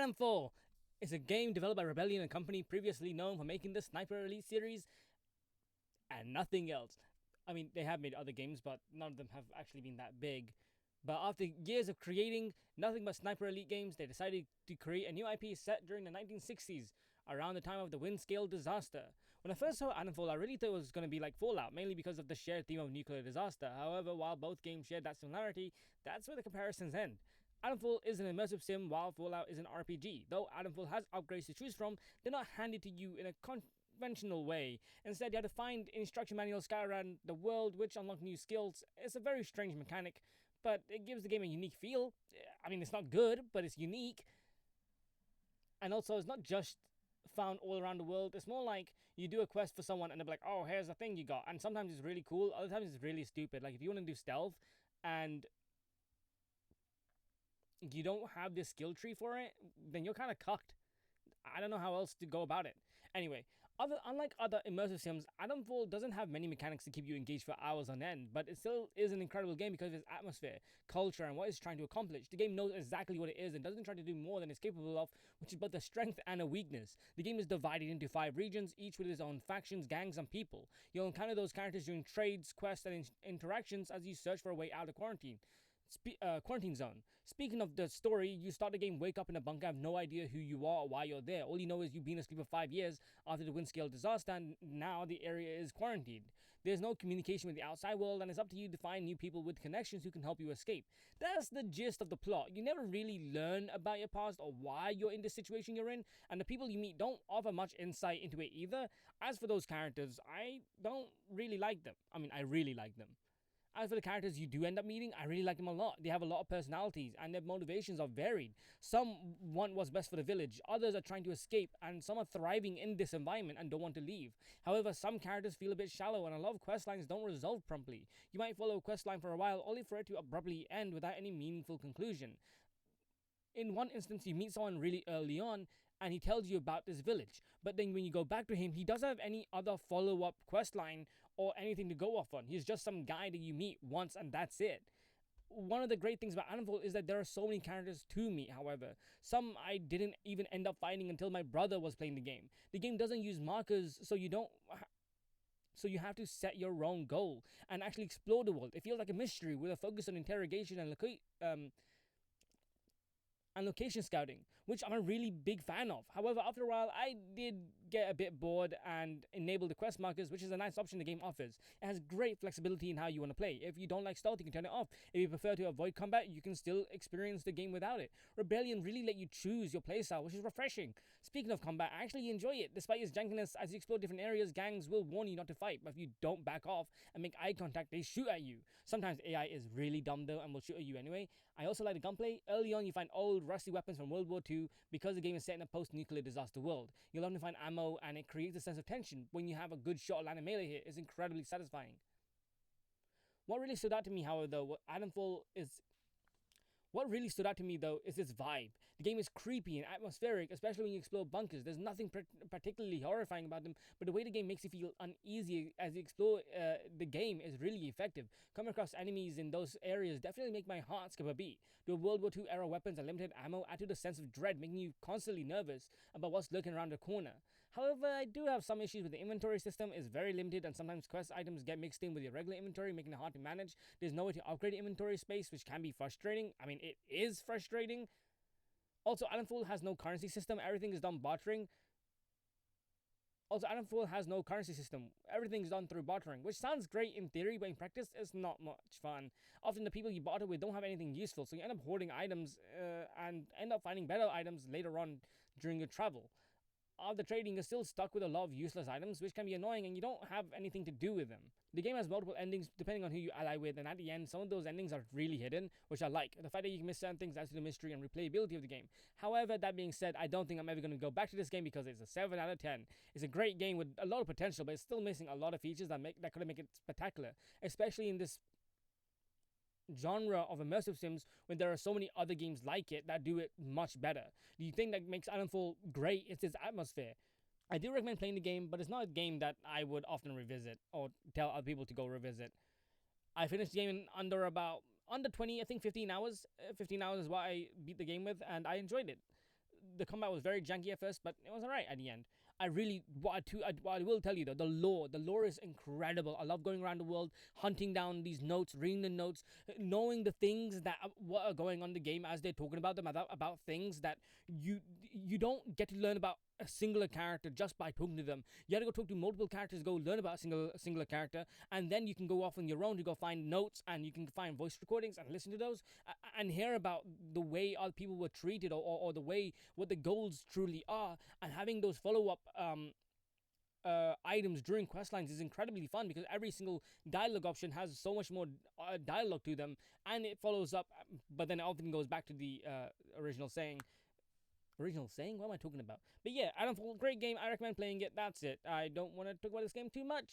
Atomfall is a game developed by Rebellion, a company previously known for making the Sniper Elite series and nothing else. I mean, they have made other games, but none of them have actually been that big. But after years of creating nothing but Sniper Elite games, they decided to create a new IP set during the 1960s, around the time of the Windscale disaster. When I first saw Atomfall, I really thought it was going to be like Fallout, mainly because of the shared theme of nuclear disaster. However, while both games share that similarity, that's where the comparisons end. Atomfall is an immersive sim, while Fallout is an RPG. Though Atomfall has upgrades to choose from, they're not handed to you in a conventional way. Instead, you have to find instruction manuals scattered around the world, which unlock new skills. It's a very strange mechanic, but it gives the game a unique feel. I mean, it's not good, but it's unique. And also, it's not just found all around the world. It's more like you do a quest for someone and they're like, oh, here's the thing you got. And sometimes it's really cool, other times it's really stupid. Like if you want to do stealth and you don't have this skill tree for it, then you're kind of cucked. I don't know how else to go about it. Anyway, unlike other immersive sims, Atomfall doesn't have many mechanics to keep you engaged for hours on end, but it still is an incredible game because of its atmosphere, culture, and what it's trying to accomplish. The game knows exactly what it is and doesn't try to do more than it's capable of, which is both a strength and a weakness. The game is divided into 5 regions, each with its own factions, gangs, and people. You'll encounter those characters during trades, quests, and interactions as you search for a way out of quarantine. Quarantine zone. Speaking of the story, you start the game, wake up in a bunker, have no idea who you are or why you're there. All you know is you've been asleep for 5 years after the Windscale disaster, and now the area is quarantined. There's no communication with the outside world, and it's up to you to find new people with connections who can help you escape. That's the gist of the plot. You never really learn about your past or why you're in the situation you're in, and the people you meet don't offer much insight into it either. As for those characters, I don't really like them. I mean, I really like them. As for the characters you do end up meeting, I really like them a lot. They have a lot of personalities and their motivations are varied. Some want what's best for the village, others are trying to escape, and some are thriving in this environment and don't want to leave. However, some characters feel a bit shallow and a lot of quest lines don't resolve promptly. You might follow a quest line for a while only for it to abruptly end without any meaningful conclusion. In one instance, you meet someone really early on and he tells you about this village. But then when you go back to him, he doesn't have any other follow-up quest line or anything to go off on. He's just some guy that you meet once and that's it. One of the great things about Atomfall is that there are so many characters to meet, however. Some I didn't even end up finding until my brother was playing the game. The game doesn't use markers, so you have to set your own goal and actually explore the world. It feels like a mystery with a focus on interrogation and location scouting, which I'm a really big fan of. However, after a while, I did get a bit bored and enabled the quest markers, which is a nice option the game offers. It has great flexibility in how you want to play. If you don't like stealth, you can turn it off. If you prefer to avoid combat, you can still experience the game without it. Rebellion really let you choose your playstyle, which is refreshing. Speaking of combat, I actually enjoy it. Despite its jankiness, as you explore different areas, gangs will warn you not to fight, but if you don't back off and make eye contact, they shoot at you. Sometimes AI is really dumb though and will shoot at you anyway. I also like the gunplay. Early on, you find old rusty weapons from World War II because the game is set in a post-nuclear disaster world. You'll often find ammo and it creates a sense of tension. When you have a good shot or land a melee hit, it's incredibly satisfying. What really stood out to me, however, though, what really stood out to me, though, is its vibe. The game is creepy and atmospheric, especially when you explore bunkers. There's nothing particularly horrifying about them, but the way the game makes you feel uneasy as you explore the game is really effective. Coming across enemies in those areas definitely make my heart skip a beat. The World War II era weapons and limited ammo add to the sense of dread, making you constantly nervous about what's lurking around the corner. However, I do have some issues with the inventory system. It's very limited, and sometimes quest items get mixed in with your regular inventory, making it hard to manage. There's no way to upgrade inventory space, which can be frustrating. I mean, it is frustrating. Also, Atomfall has no currency system. Everything is done bartering. Everything is done through bartering, which sounds great in theory, but in practice, it's not much fun. Often, the people you barter with don't have anything useful, so you end up hoarding items and end up finding better items later on during your travel. After trading, you're still stuck with a lot of useless items, which can be annoying, and you don't have anything to do with them. The game has multiple endings depending on who you ally with, and at the end, some of those endings are really hidden, which I like. The fact that you can miss certain things adds to the mystery and replayability of the game. However, that being said, I don't think I'm ever going to go back to this game because it's a 7 out of 10. It's a great game with a lot of potential, but it's still missing a lot of features that could make it spectacular, especially in this genre of immersive sims when there are so many other games like it that do it much better. The thing that makes Atomfall great is its atmosphere. I do recommend playing the game, but it's not a game that I would often revisit or tell other people to go revisit. I finished the game in under 20, I think 15 hours. 15 hours is what I beat the game with, and I enjoyed it. the combat was very janky at first, but it was alright at the end. I really what I will tell you though, the lore is incredible. I love going around the world, hunting down these notes, reading the notes, knowing the things that what are going on in the game as they're talking about them, about things that you don't get to learn about a singular character just by talking to them. You gotta go talk to multiple characters, go learn about a singular character, and then you can go off on your own to go find notes, and you can find voice recordings and listen to those, and hear about the way other people were treated, or the way what the goals truly are, and having those follow-up items during quest lines is incredibly fun, because every single dialogue option has so much more dialogue to them, and it follows up, but then it often goes back to the original saying. Original saying? What am I talking about? But yeah, Adamfall, great game. I recommend playing it. That's it. I don't want to talk about this game too much.